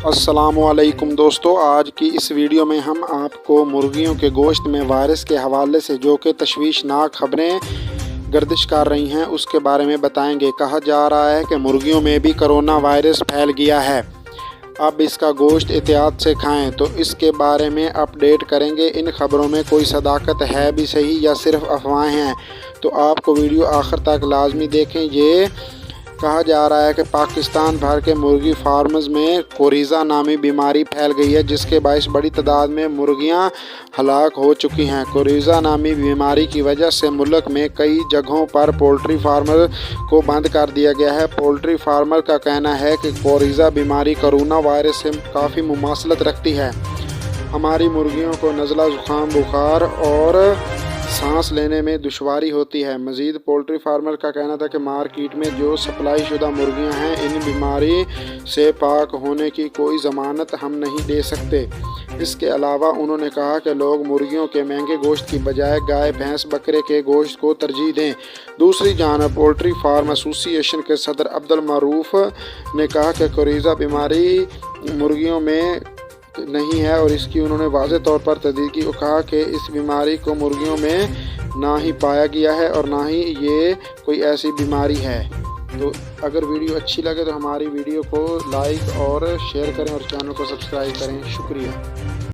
अस्सलामुअलैकुम दोस्तों, आज की इस वीडियो में हम आपको मुर्गियों के गोश्त में वायरस के हवाले से जो कि तशवीशनाक खबरें गर्दिश कर रही हैं उसके बारे में बताएंगे। कहा जा रहा है कि मुर्गियों में भी कोरोना वायरस फैल गया है, अब इसका गोश्त एहतियात से खाएं। तो इसके बारे में अपडेट करेंगे। इन खबरों में कोई सदाकत है भी सही या सिर्फ अफवाहें हैं, तो आपको वीडियो आखिर तक लाजमी देखें। ये कहा जा रहा है कि पाकिस्तान भर के मुर्गी फार्म्स में कोरीज़ा नामी बीमारी फैल गई है, जिसके बायस बड़ी तादाद में मुर्गियां हलाक हो चुकी हैं। कोरीज़ा नामी बीमारी की वजह से मुल्क में कई जगहों पर पोल्ट्री फार्मर को बंद कर दिया गया है। पोल्ट्री फार्मर का कहना है कि कोरीज़ा बीमारी कोरोना वायरस से काफ़ी मुमासलत रखती है। हमारी मुर्गियों को नज़ला, ज़ुकाम, बुखार और सांस लेने में दुश्वारी होती है। मज़ीद पोल्ट्री फार्मर का कहना था कि मार्केट में जो सप्लाई शुदा मुर्गियां हैं, इन बीमारी से पाक होने की कोई ज़मानत हम नहीं दे सकते। इसके अलावा उन्होंने कहा कि लोग मुर्गियों के महंगे गोश्त की बजाय गाय, भैंस, बकरे के गोश्त को तरजीह दें। दूसरी जानब पोल्ट्री फार्म एसोसिएशन के सदर अब्दुल मरूफ ने कहा कि कोरीज़ा बीमारी मुर्गियों में नहीं है और इसकी उन्होंने वाज़ेह तौर पर तस्दीक की। कहा कि इस बीमारी को मुर्गियों में ना ही पाया गया है और ना ही ये कोई ऐसी बीमारी है। तो अगर वीडियो अच्छी लगे तो हमारी वीडियो को लाइक और शेयर करें और चैनल को सब्सक्राइब करें। शुक्रिया।